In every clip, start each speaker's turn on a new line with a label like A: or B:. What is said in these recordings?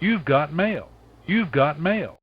A: You've got mail. You've got mail.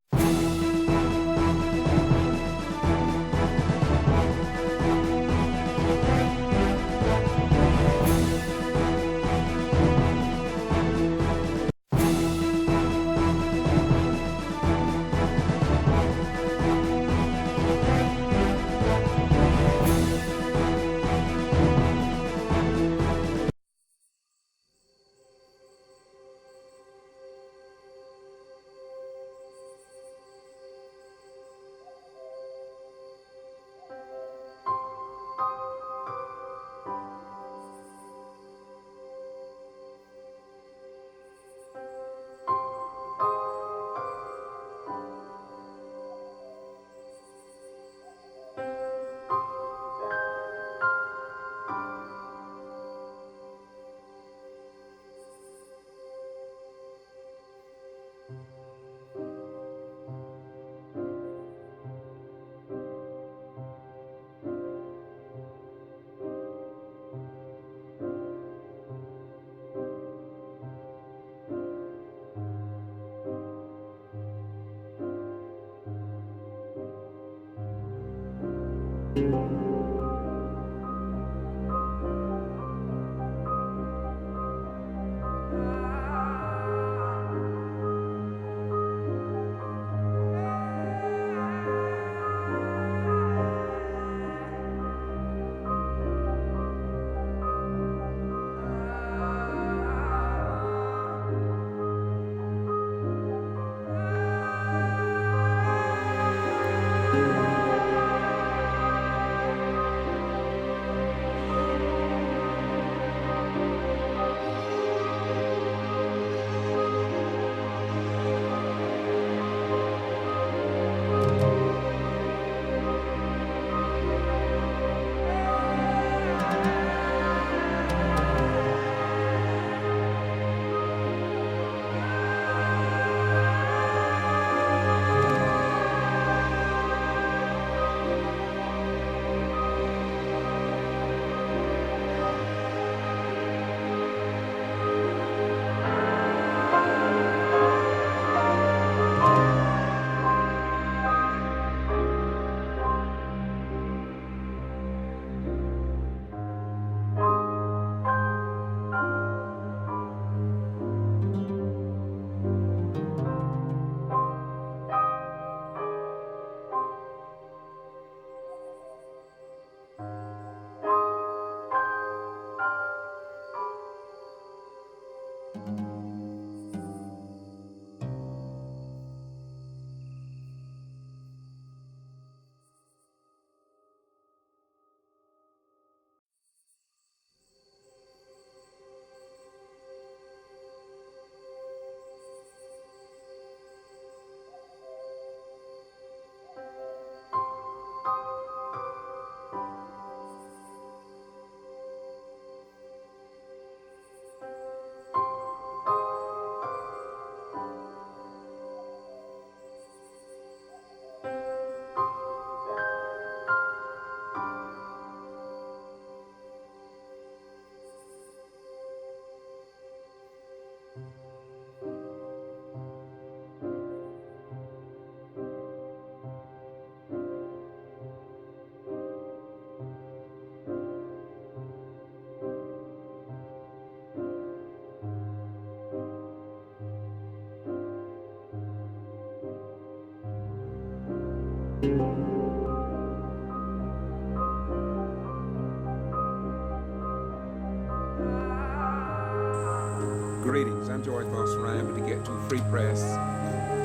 B: Greetings, I'm George Valdosta with the Get To Free Press,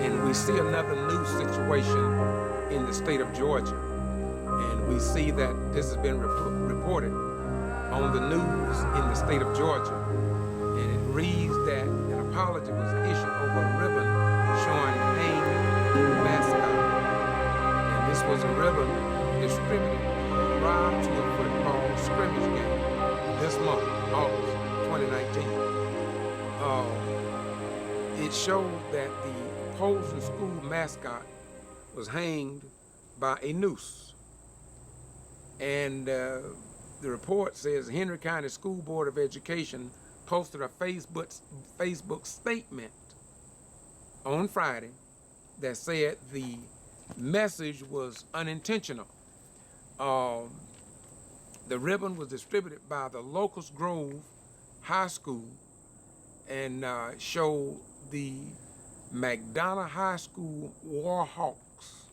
B: and we see another new situation in the state of Georgia, and we see that this has been reported on the news in the state of Georgia, and it reads that an apology was issued over a ribbon showing named mascot, and this was a ribbon distributed prior to a football scrimmage game this month, August 2019. It showed that the opposing school mascot was hanged by a noose. And the report says Henry County School Board of Education posted a Facebook statement on Friday that said the message was unintentional. The ribbon was distributed by the Locust Grove High School and showed the McDonough High School Warhawks,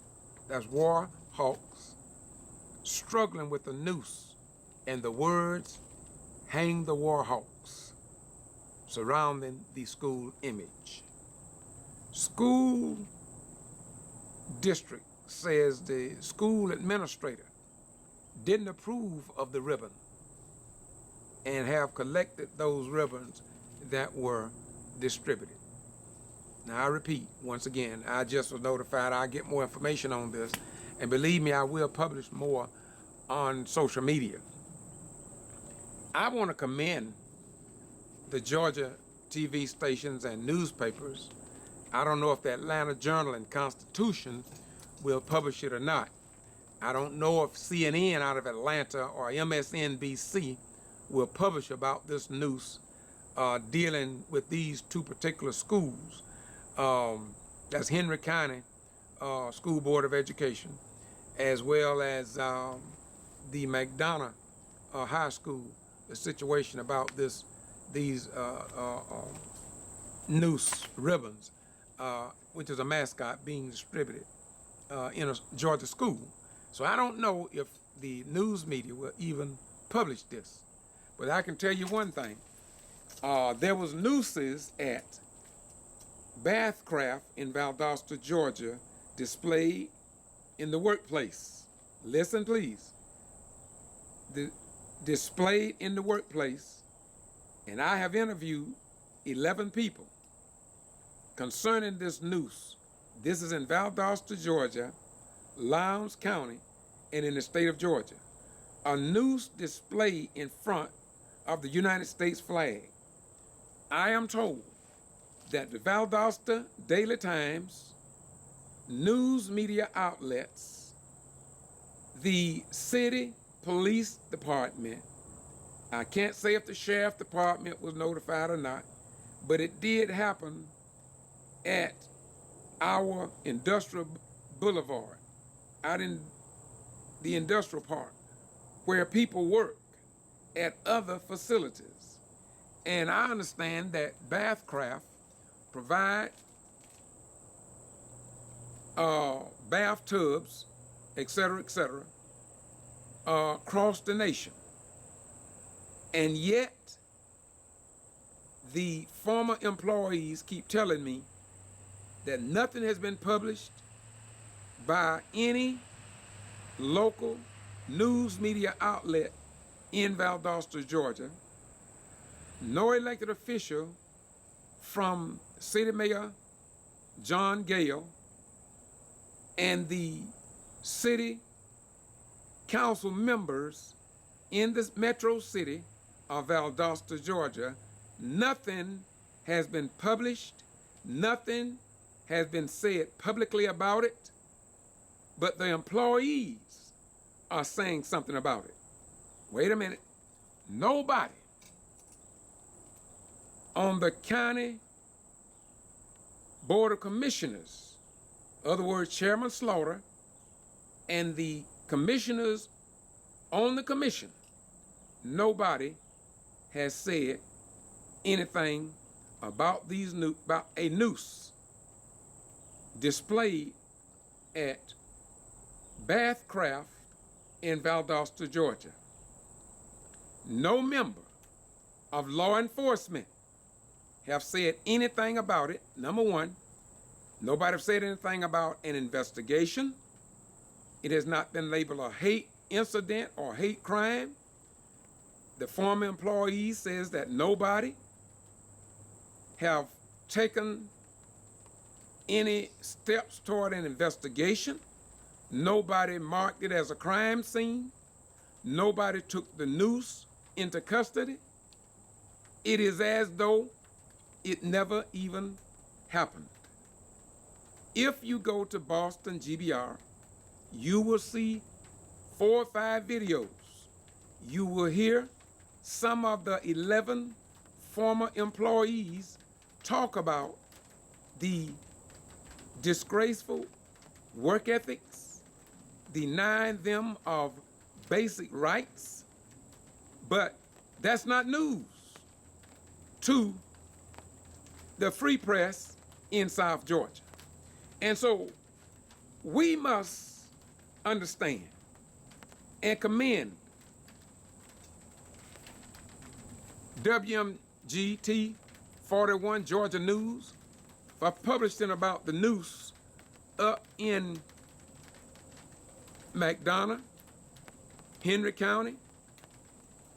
B: that's Warhawks, struggling with the noose and the words, "Hang the Warhawks," surrounding the school image. School district says the school administrator didn't approve of the ribbon and have collected those ribbons that were distributed. Now I repeat, once again, I just was notified I'll get more information on this, and believe me, I will publish more on social media. I want to commend the Georgia TV stations and newspapers. I don't know if the Atlanta Journal and Constitution will publish it or not. I don't know if CNN out of Atlanta or MSNBC will publish about this noose dealing with these two particular schools. That's Henry County School Board of Education, as well as the McDonough High School, the situation about these noose ribbons, which is a mascot being distributed in a Georgia school. So I don't know if the news media will even publish this, but I can tell you one thing. There was nooses at BATHCRAFT in Valdosta, Georgia, displayed in the workplace. Listen, please. Displayed in the workplace, and I have interviewed 11 people concerning this noose. This is in Valdosta, Georgia, Lowndes County, and in the state of Georgia. A noose displayed in front of the United States flag. I am told that the Valdosta Daily Times, news media outlets, the city police department, I can't say if the sheriff department was notified or not, but it did happen at our industrial boulevard, out in the industrial park, where people work at other facilities. And I understand that BATHCRAFT provide bathtubs, etc., across the nation. And yet, the former employees keep telling me that nothing has been published by any local news media outlet in Valdosta, Georgia. No elected official from City Mayor John Gale and the city council members in this metro city of Valdosta, Georgia. Nothing has been published, nothing has been said publicly about it, but the employees are saying something about it. Wait a minute. Nobody on the county board of commissioners, in other words, Chairman Slaughter, and the commissioners on the commission, nobody has said anything about about a noose displayed at BATHCRAFT in Valdosta, Georgia. No member of law enforcement have said anything about it. Number one, nobody have said anything about an investigation. It has not been labeled a hate incident or hate crime. The former employee says that nobody have taken any steps toward an investigation. Nobody marked it as a crime scene. Nobody took the noose into custody. It is as though it never even happened. If you go to Boston G.B.R., you will see 4 or 5 videos. You will hear some of the 11 former employees talk about the disgraceful work ethics, denying them of basic rights. But that's not news to the free press in South Georgia. And so we must understand and commend WMGT 41 Georgia News for publishing about the Noose up in McDonough, Henry County.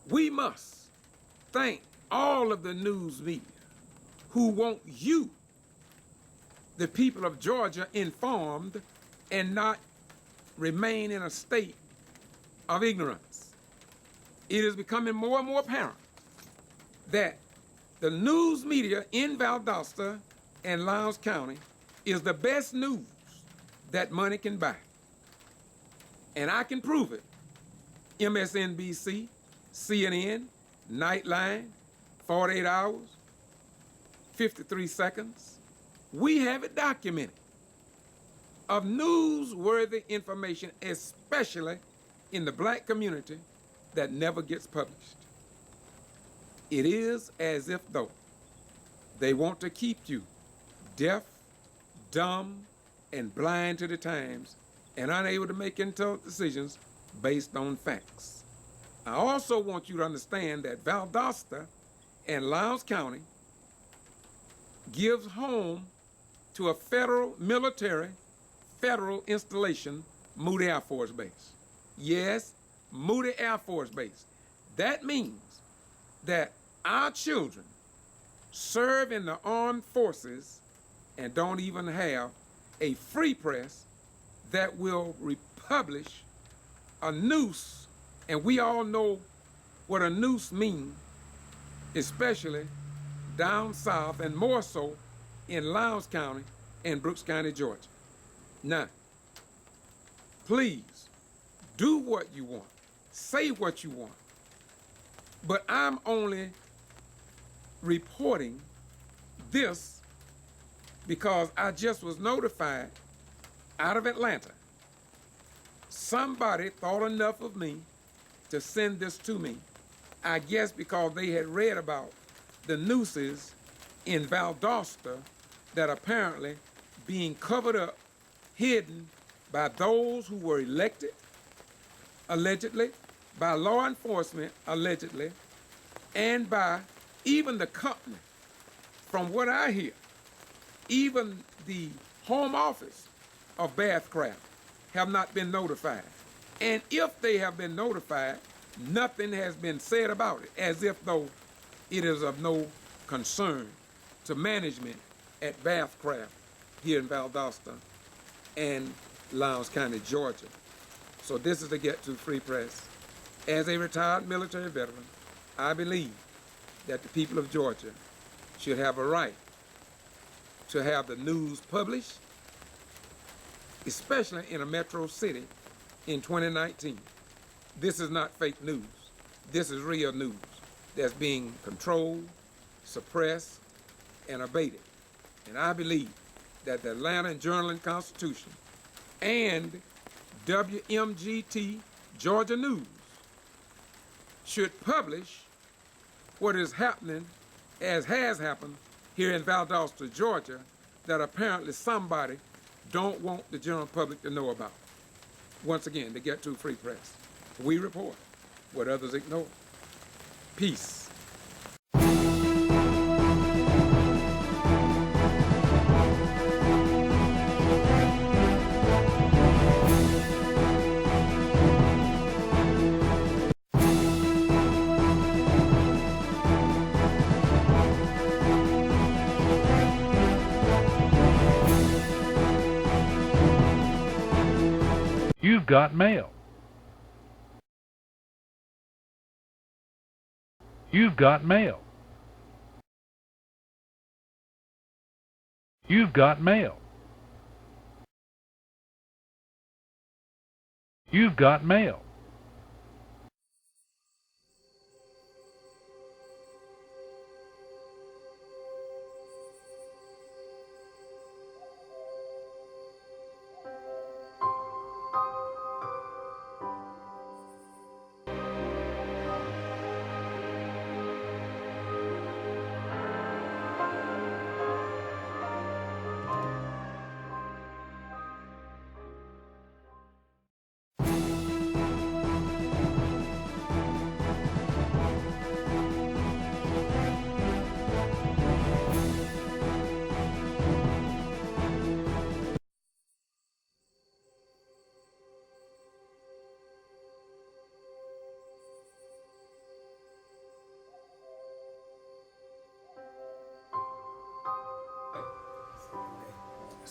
B: We must thank all of the news media who want you, the people of Georgia, informed and not remain in a state of ignorance. It is becoming more and more apparent that the news media in Valdosta and Lowndes County is the best news that money can buy. And I can prove it. MSNBC, CNN, Nightline, 48 Hours, 53 Seconds. We have it documented of newsworthy information, especially in the black community, that never gets published. It is as if though they want to keep you deaf, dumb, and blind to the times and unable to make intelligent decisions based on facts. I also want you to understand that Valdosta and Lowndes County gives home to a federal military, federal installation, Moody Air Force Base. Yes, Moody Air Force Base. That means that our children serve in the armed forces and don't even have a free press that will republish a noose. And we all know what a noose means, especially down south and more so in Lowndes County and Brooks County, Georgia. Now, please do what you want, say what you want, but I'm only reporting this because I just was notified out of Atlanta. Somebody thought enough of me to send this to me, I guess because they had read about the nooses in Valdosta that apparently being covered up, hidden by those who were elected, allegedly, by law enforcement, allegedly, and by even the company. From what I hear, even the home office of BATHCRAFT have not been notified. And if they have been notified, nothing has been said about it, as if though it is of no concern to management at BATHCRAFT here in Valdosta and Lowndes County, Georgia. So this is the Get to Free Press. As a retired military veteran, I believe that the people of Georgia should have a right to have the news published, especially in a metro city in 2019. This is not fake news. This is real news that's being controlled, suppressed, and abated. And I believe that the Atlanta Journal-Constitution and WMGT Georgia News should publish what is happening, as has happened here in Valdosta, Georgia, that apparently somebody don't want the general public to know about. Once again, to Get to Free Press, we report what others ignore. Peace.
A: You've got mail. You've got mail. You've got mail. You've got mail.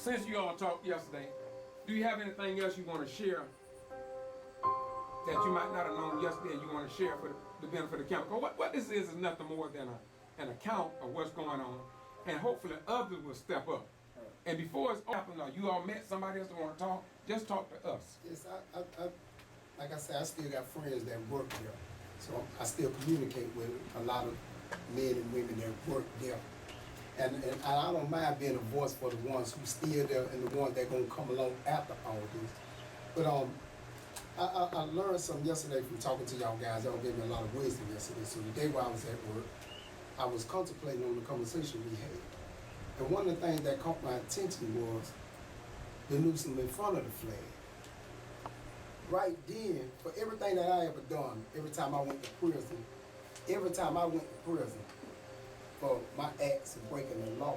B: since you all talked yesterday, do you have anything else you want to share that you might not have known yesterday and you want to share for the benefit of the camp? Because what this is nothing more than an account of what's going on, and hopefully others will step up. And before it's open, you all met somebody else that want to talk, just talk to us.
C: Yes, like I said, I still got friends that work there. So I still communicate with a lot of men and women that work there. And I don't mind being a voice for the ones who still there and the ones that gonna come along after all this. But I learned something yesterday from talking to y'all guys. Y'all gave me a lot of wisdom yesterday. So the day while I was at work, I was contemplating on the conversation we had. And one of the things that caught my attention was the noose in front of the flag. Right then, for everything that I ever done, every time I went to prison, for my acts of breaking the law,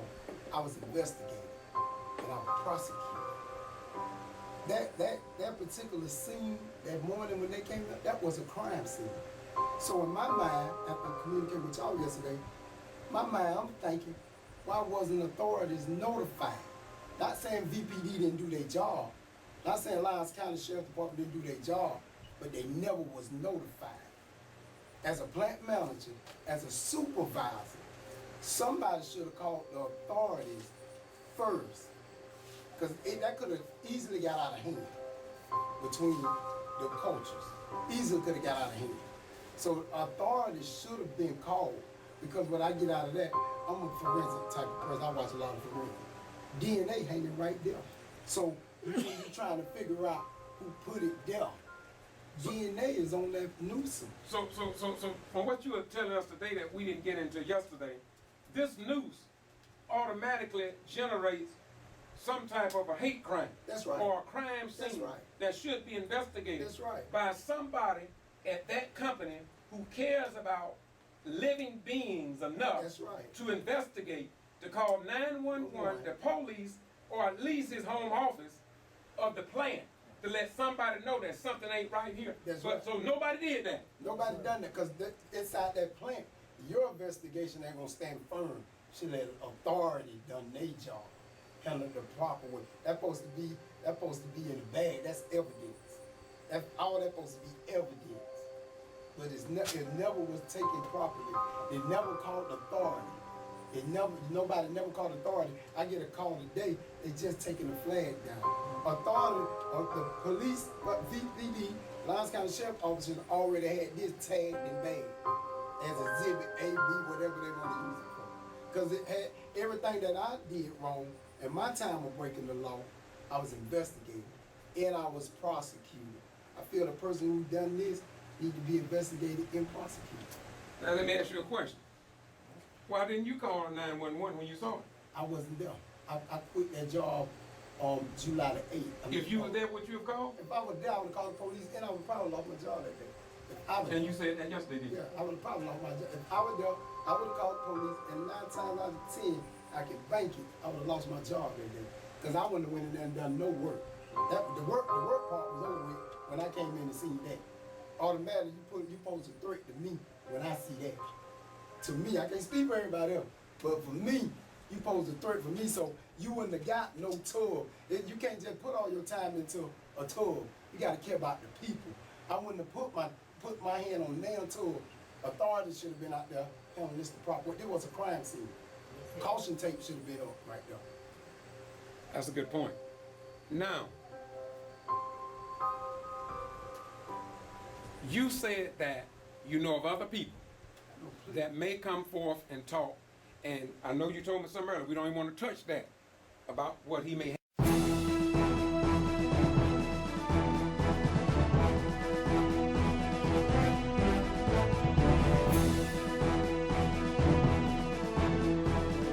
C: I was investigated and I was prosecuted. That particular scene, that morning when they came up, that was a crime scene. So in my mind, after communicating with y'all yesterday, my mind, I'm thinking, why wasn't authorities notified? Not saying VPD didn't do their job, not saying Lyons County Sheriff Department didn't do their job, but they never was notified. As a plant manager, as a supervisor, somebody should have called the authorities first, because that could have easily got out of hand between the cultures. Easily could have got out of hand. So authorities should have been called, because when I get out of that, I'm a forensic type of person. I watch a lot of forensic. DNA hanging right there. So you're trying to figure out who put it there. DNA is on that noose.
B: So from what you were telling us today that we didn't get into yesterday, this noose automatically generates some type of a hate crime.
C: That's right.
B: Or a crime scene.
C: That's right.
B: That should be investigated.
C: That's right.
B: By somebody at that company who cares about living beings enough.
C: That's right.
B: To investigate, to call 911, the police, or at least his home office of the plant, to let somebody know that something ain't right here.
C: That's
B: right.
C: Right.
B: So nobody did that.
C: Nobody done that, because inside that plant, your investigation ain't gonna stand firm. Should let authority done their job, handle the proper way. That's supposed to be in the bag. That's evidence. All that's supposed to be evidence. But it never was taken properly. They never called authority. Nobody never called authority. I get a call today, they just taking the flag down. Authority, or the police, VPD, Lyons County Sheriff Officer already had this tagged and bagged as exhibit A, B, whatever they want to use it for. Because it had everything that I did wrong in my time of breaking the law, I was investigated and I was prosecuted. I feel the person who done this need to be investigated and prosecuted.
B: Now let me ask you a question. Why didn't you call 911 when you saw it?
C: I wasn't there. I quit that job on July the 8th.
B: If you were there, would you have called?
C: If I was there, I would have called the police and I would probably lost my job that day.
B: And you said that yesterday, didn't you?
C: Yeah, I would have probably lost my job. If I was there, I would have called the police, and 9 times out of 10, I can bank it, I would have lost my job that day. Because I wouldn't have went in there and done no work. The work part was over with when I came in and seen that. Automatically, you pose a threat to me when I see that. To me, I can't speak for everybody else, but for me, you pose a threat for me, so you wouldn't have got no tub. You can't just put all your time into a tub. You got to care about the people. I wouldn't have put my hand on nail tub. Authorities should have been out there handling this the proper way. It was a crime scene. Caution tape should have been up right there.
B: That's a good point. Now, you said that you know of other people that may come forth and talk, and I know you told me something earlier, we don't even want to touch that, about what he may have.